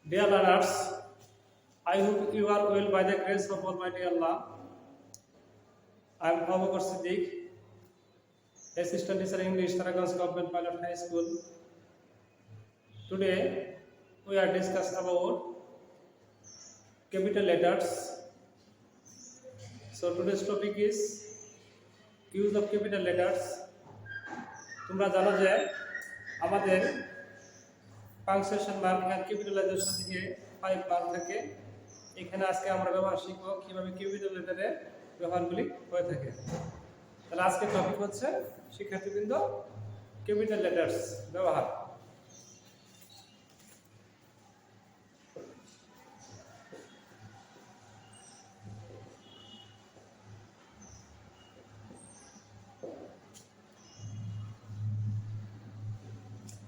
Dear learners, I hope you are well by the grace of Almighty Allah. I am Abu Bakr Siddiq, Assistant Teacher English, Taraganj Government Pilot High School. Today, we are discussing about capital letters. So today's topic is use of capital letters. তোমরা জানো যে আমাদের punctuation mark and capitalisation থেকে 5 mark থাকে। এখানে আজকে আমরা ব্যবহার শিখব কিভাবে ক্যাপিটাল লেটারের ব্যবহারগুলি হয়ে থাকে। তাহলে আজকে টপিক হচ্ছে শিক্ষার্থীবৃন্দ ক্যাপিটাল লেটারস ব্যবহার।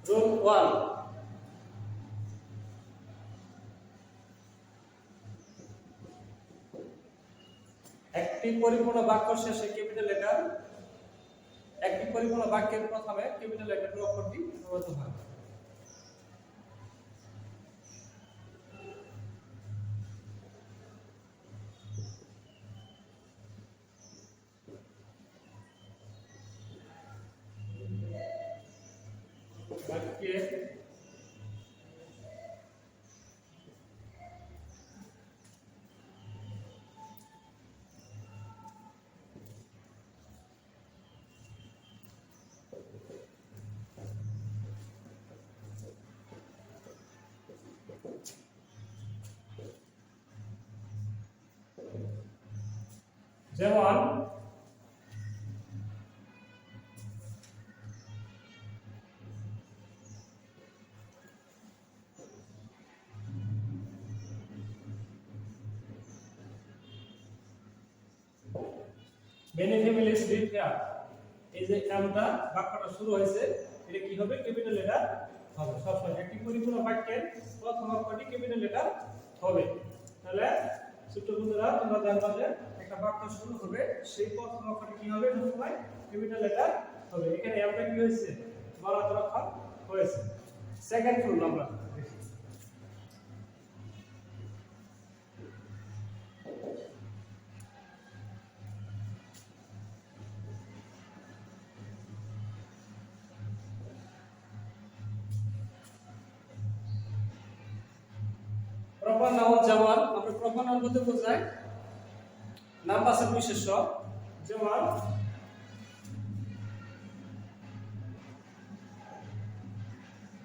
রুল 1, একটি পরিপূর্ণ বাক্য শেষে ক্যাপিটাল লেটার, একটি পরিপূর্ণ বাক্যের প্রথমে ক্যাপিটাল লেটারের অক্ষরটি ব্যবহৃত হয়। বাক্যে যেমন many families live here, এই যে আমরা বাক্যটা শুরু হয়েছে এটা কি হবে? ক্যাপিটাল লেটার হবে। সবসময় একটি পরিপূর্ণ বাক্যের প্রথম অক্ষরটি ক্যাপিটাল লেটার হবে। তাহলে ছোট বন্ধুরা তোমরা জানবা যে একটা বাক্য শুরু হবে সেই প্রথম অক্ষরটি কি হবে? সবসময় ক্যাপিটাল লেটার হবে। এখানে আমরা কি হয়েছে? বড় অক্ষর হয়েছে। সেকেন্ড রুল আমরা দেখি। প্রপার নাউন যেমন আমরা প্রপার নাউন বলতে বোঝাই নামবাচক বিশেষ্য, যেমন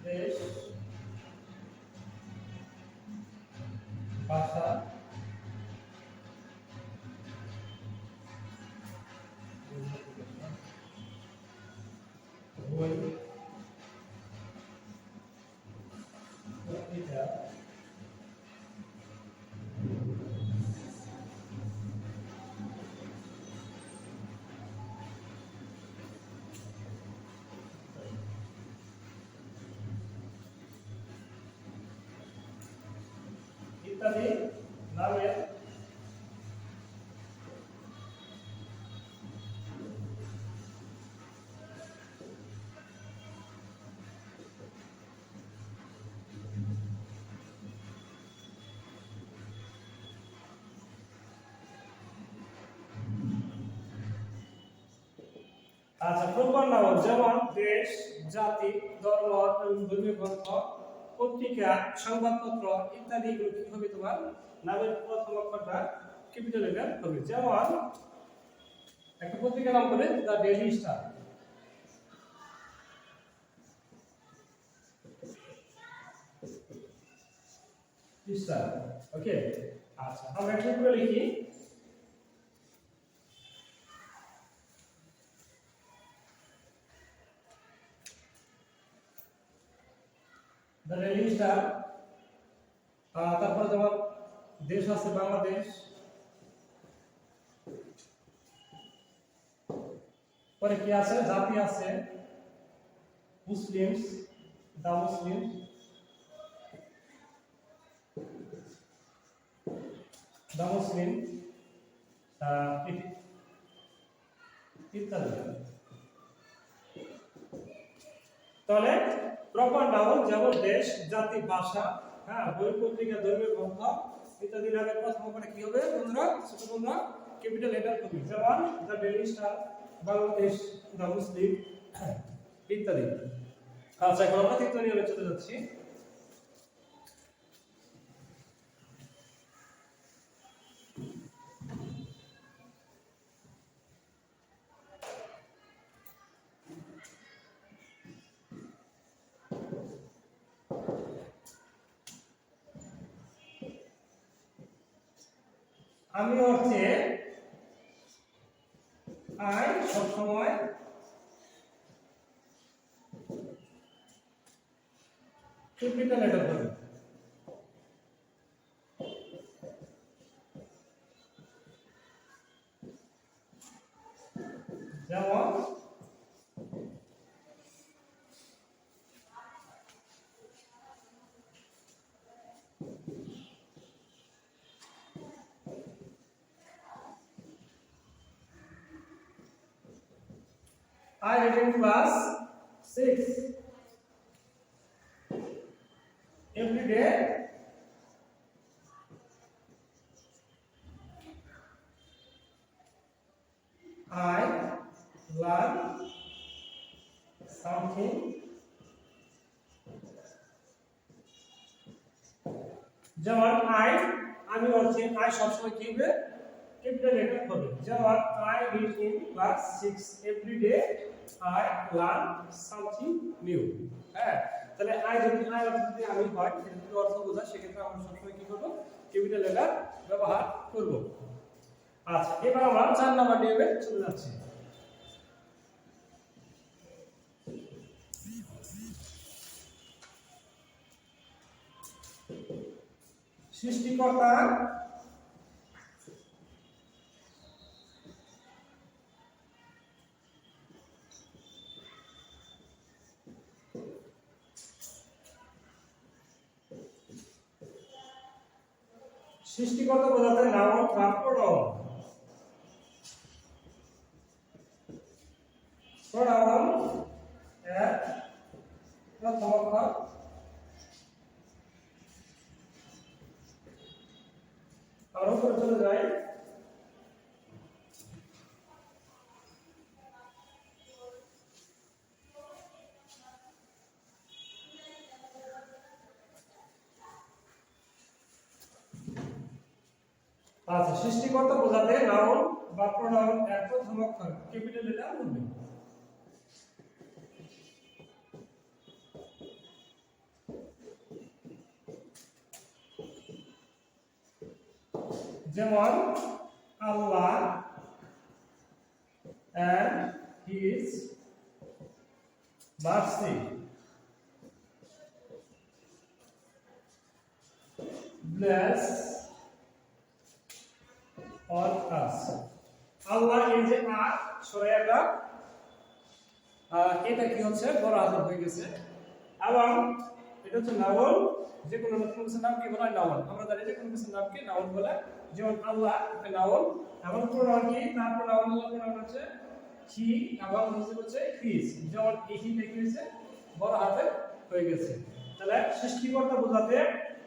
দেশ, ভাষা, বই, পত্রিকা, ইত্যাদি নামের আচ্ছা প্রপার নাউন যেমন দেশ, জাতি, ধর্ম, ধর্মীয় গ্রন্থ, পত্রিকা, সংবাদপত্র ইত্যাদি এগুলো কি হবে? তোমার নামের প্রথম অক্ষরটা ক্যাপিটাল লেটার হবে। যেমন একটা পত্রিকার নাম বলে দ্য ডেইলি স্টার, স্টার। ওকে, আচ্ছা আমরা একটা করে লিখি দ্য ডেইলি স্টার। তারপরে যেমন দেশ আছে বাংলাদেশ, পরে কি আছে? জাতি আছে মুসলিমস, দা মুসলিম, দা মুসলিম ইত্যাদি। তাহলে প্রপার নাউন যেমন দেশ, জাতি, ভাষা, হ্যাঁ বই পত্রিকা দৈনিক গ্রন্থ ইত্যাদি নামের প্রথম অক্ষরে কি হবে বন্ধুরা ছোট বন্ধুরা ক্যাপিটাল লেটার হবে যেমন the daily star Bangladesh the Muslim ইত্যাদি আচ্ছা এখন আমরা তৃতীয় নিয়মে চলে যাচ্ছি আমি অর্থে আই সব সময় ক্যাপিটাল লেটার হবে যেমন I read in class 6 every day. I learn something যেমন আমি অর্থে আই সবসময় কি হবে ক্যাপিটাল লেটার হবে যেমন I read in class 6 every day I learn something new হ্যাঁ তাহলে আই যদি আমি হয় যদি অর্থ বোঝায় সেক্ষেত্রে আমরা সবসময় কি করব ক্যাপিটাল লেটার ব্যবহার করব আচ্ছা এবার আমরা 4 নাম্বার নিয়মে চলে যাচ্ছি সৃষ্টিকর্তা সৃষ্টিকর্তা বোঝাতে নাউন বা প্রোনাউন প্রোনাউন এর প্রথম অক্ষর আমরা উপরে চলে যাই আচ্ছা সৃষ্টিকর্তা বোঝাতে নাউন বা প্রোনাউন এর প্রথম অক্ষর ক্যাপিটাল লেটার হবে যেমন আল্লাহ and his mercy bless all us আল্লাহ এই যে আর সরাইয়াটা এটা কি হচ্ছে বড় হাতের হয়ে গেছে এবং এটা হচ্ছে নাউন যে কোনো নতুন কিছুর নাম কি বলা হয় নাউন আমরা জানি যে কোনো কিছুর নাম কি নাউন বলে যেমন আল্লাহ এটা নাউন এবং প্রোনাউন কি তার প্রোনাউন হচ্ছে হি এবং হচ্ছে হিজ যেমন হি দেখে হয়েছে বড় হাতে হয়ে গেছে তাহলে সৃষ্টিকর্তা বোঝাতে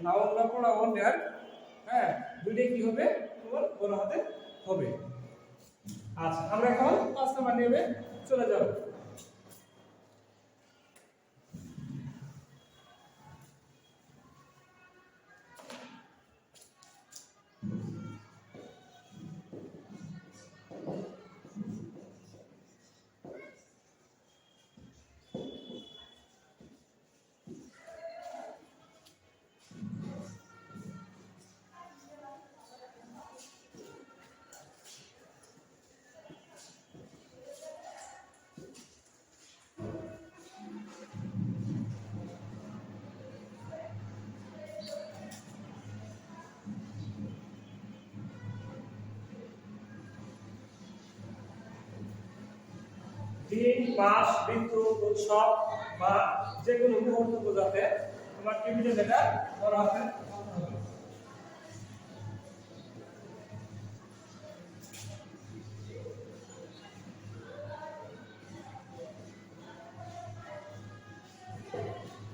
নাউন বা প্রোনাউন এর হ্যাঁ দুইটাই কি হবে তোমার বড় হাতে হবে আচ্ছা আমরা এখন 5 নাম্বার নিয়মে চলে যাব দিন মাস ঋতু উৎসব বা যে কোনো মুহূর্ত বোঝাতে তোমার ক্যাপিটাল লেটার বড় হাতে হবে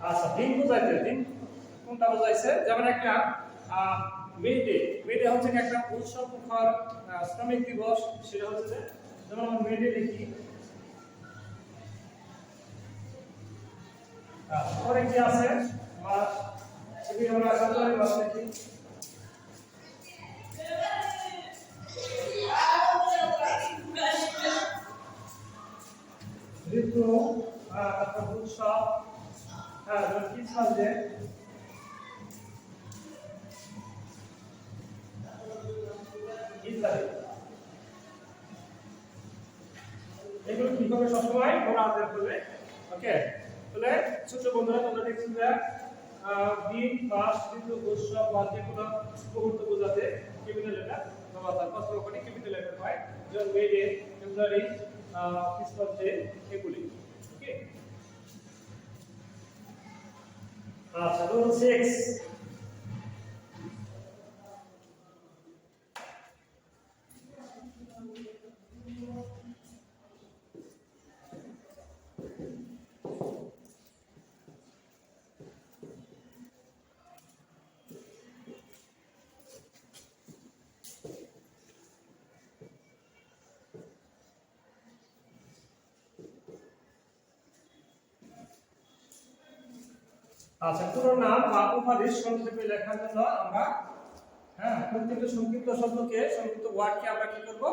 আচ্ছা দিন বোঝাইতে দিন কোনটা বোঝাইছে যেমন একটা মে ডে হচ্ছে একটা উৎসব মুখর শ্রমিক দিবস সেটা হচ্ছে যে যেমন আমরা মে ডে লিখি পরে কি আছে মাস যদি আমরা জানুয়ারি মাস লিখি ঋতু তারপর উৎসব ক্রিসমাস ডে ইত্যাদি এগুলো কি হবে সবসময় বড় হাতের করবে ওকে তাহলে ছোট বন্ধুরা তোমরা দেখছো যে দিন মাস ঋতু উৎসব বা যে কোনো মুহূর্ত বোঝাতে ক্যাপিটাল লেটার ব্যবহার হয় প্রথম করে ক্যাপিটাল লেটার হয় যেমন মে ডে ফেব্রুয়ারি ক্রিসমাস ডে এগুলি ওকে আচ্ছা রুল 6 আচ্ছা পুরো নাম বা উপাধি সংক্ষেপে লেখার জন্য আমরা প্রত্যেকটা সংক্ষিপ্ত শব্দকে সংক্ষিপ্ত ওয়ার্ডকে আমরা কি করব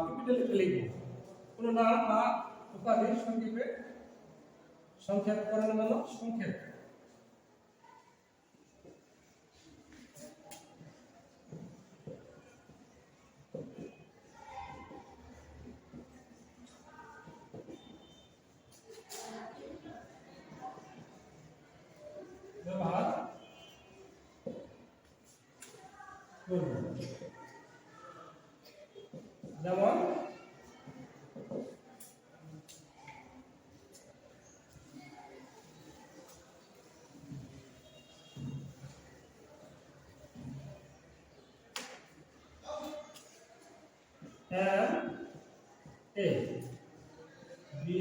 ক্যাপিটাল লেটারে লিখব পুরো নাম বা উপাধি সংক্ষেপ করার জন্য সংক্ষেপ ব্যবহার করব যেমন এ বি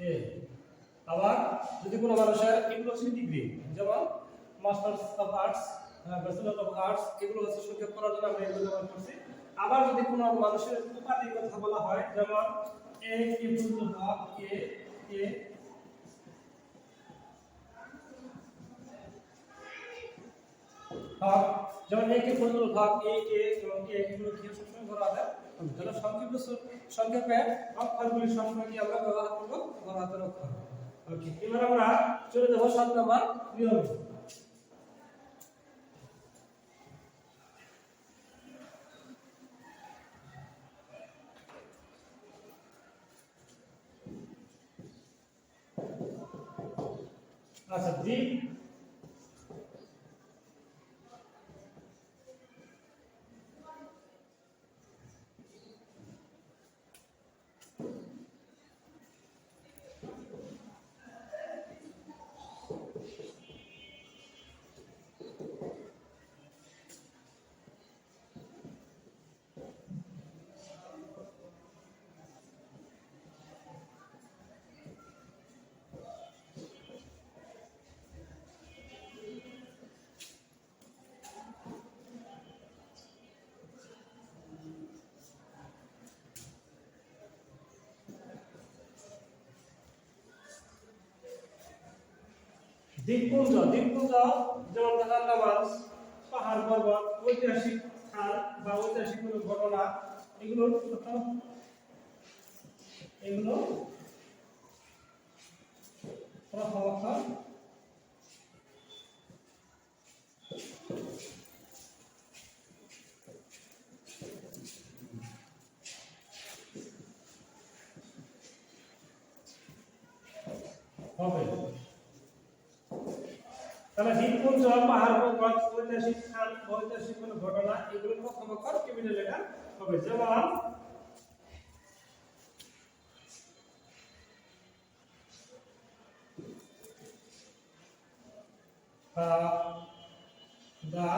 এ আবার যদি কোনো মানুষের ইউনিভার্সিটি ডিগ্রি যেমন masters of arts bachelor of arts এগুলো হচ্ছে সংক্ষেপ করার জন্য আমরা এগুলো ব্যবহার করছি আবার যদি কোনো মানুষের উপাধির কথা বলা হয় যেমন এ কি পূর্ণ ভাব এ এ ভাব যেমন এ কি পূর্ণ ভাব এ এবং কে এগুলো কি সবসময় বলা হয় তাহলে সংক্ষেপে অক্ষরগুলি সবসময় কি আমরা ব্যবহার করব বড় হাতের অক্ষর ওকে এবার আমরা চলে যাব 7 নাম্বার নিয়মে আচ্ছা দিক দ্বীপপুঞ্জ যেমন আন্দামান পাহাড় পর্বত ঐতিহাসিক স্থান বা ঐতিহাসিক কোনো ঘটনা এগুলো প্রথম অক্ষর হবে তাহলে দ্বীপপুঞ্জ পাহাড় পর্বত ঐতিহাসিক স্থান ঐতিহাসিক কোনো ঘটনা এগুলো প্রথম অক্ষর ক্যাপিটাল লেটার হবে যেমন the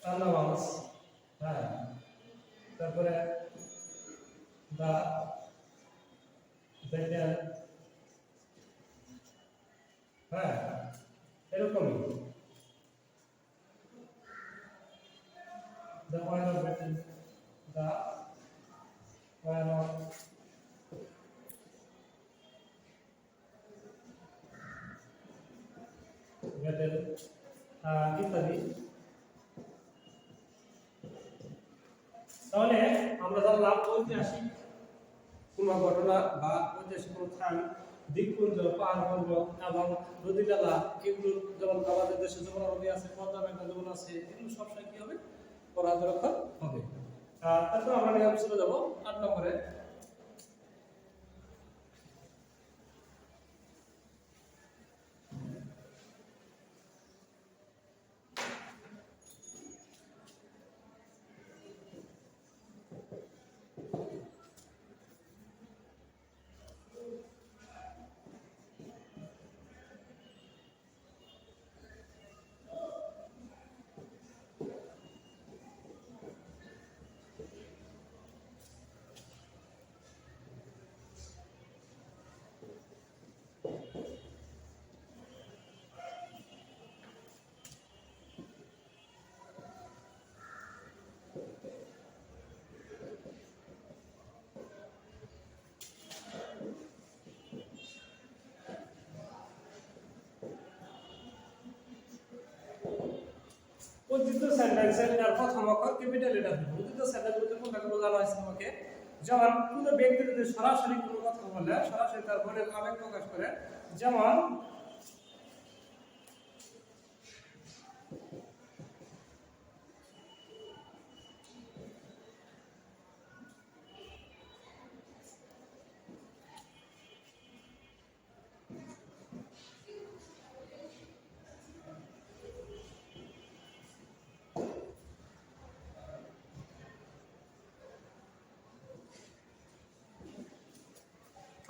Andamans তারপরে the বেটার, হ্যাঁ এরকমই the oil of better, the oil of better ইত্যাদি। তাহলে আমরা জানলাম ঐতিহাসিক কোন ঘটনা বা ঐতিহাসিক কোন স্থান, দ্বীপপুঞ্জ, পাহাড়পুঞ্জ এবং নদী নালা, এগুলো যেমন আমাদের দেশে যমুনা নদী আছে, পদ্মা মেঘনা যমুনা আছে, এগুলো সবসময় কি হবে, পরাধর অক্ষর হবে। তারপর আমরা নিয়ম চলে যাবো 8 নম্বরে। উদ্ধৃত সেন্টেন্সের এর প্রথম অক্ষর ক্যাপিটাল লেটার হবে। উদ্ধৃত সেন্টেন্স বলতে কোনটাকে বোঝানো হয়েছে আমাকে, যেমন কোনো ব্যক্তি যদি সরাসরি কোনো কথা বলে, সরাসরি তার মনের আবেগ প্রকাশ করে, যেমন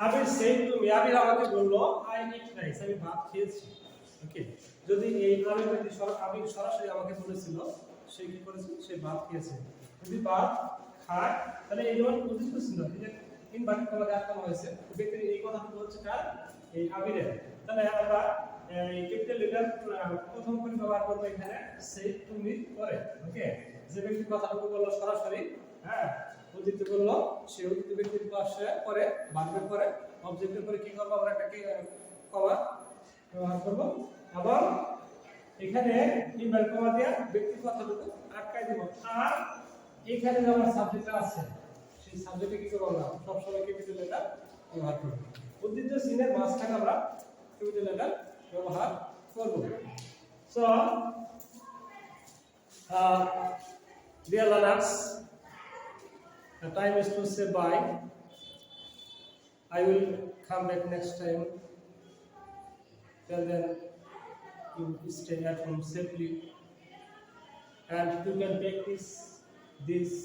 আবির সেই তুমি, আবির আমাকে বললো আই ইট রাইস, আমি ভাত খেয়েছি। ওকে, যদি এই আবির ব্যক্তি আবির সরাসরি আমাকে বলেছিল সে কি করেছে, সে ভাত খেয়েছে। যদি ভাত খায় তাহলে এই যেমন উদ্দীপ্ত চিহ্ন, এই যে ইনভার্টেড কমাতে আটকানো হয়েছে, ব্যক্তির এই কথাটা হচ্ছে কার, এই আবিরের। তাহলে আমরা এই ক্যাপিটাল লেটার প্রথম করে ব্যবহার করব এখানে সেই তুমি পরে। ওকে, যে ব্যক্তি কথাটুকু বললো সরাসরি, হ্যাঁ উদ্ধৃত করলো, সে উদ্ধৃত ব্যক্তির পাশে পরে ভার্বের পরে অবজেক্টের পরে কি করব, আমরা এটাকে কমা ব্যবহার করব, এবং এখানে ইনভার্ট কমা দিয়ে ব্যক্তির কথাটুকু আটকাই দেব। আর এখানে যে আমার সাবজেক্ট আছে, সেই সাবজেক্টে কি করব, আমরা সব সময় ক্যাপিটাল লেটার ব্যবহার করব। উদ্ধৃত চিহ্নের মাঝখানে আমরা ক্যাপিটাল লেটার ব্যবহার করব। So dear learners, the time is to say bye. I will come back next time. Till then, you stay at home safely, and you can practice these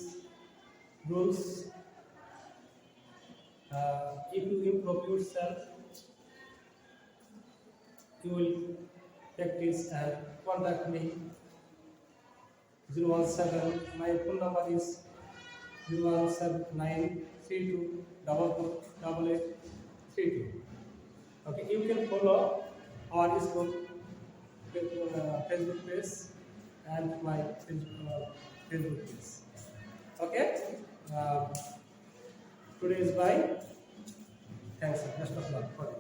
rules. If you improve yourself, you will practice and contact me. 017, my phone number is 01793244832. Okay, you can follow our school Facebook page and my Facebook page. Okay, today is bye. Thanks, best of luck for you.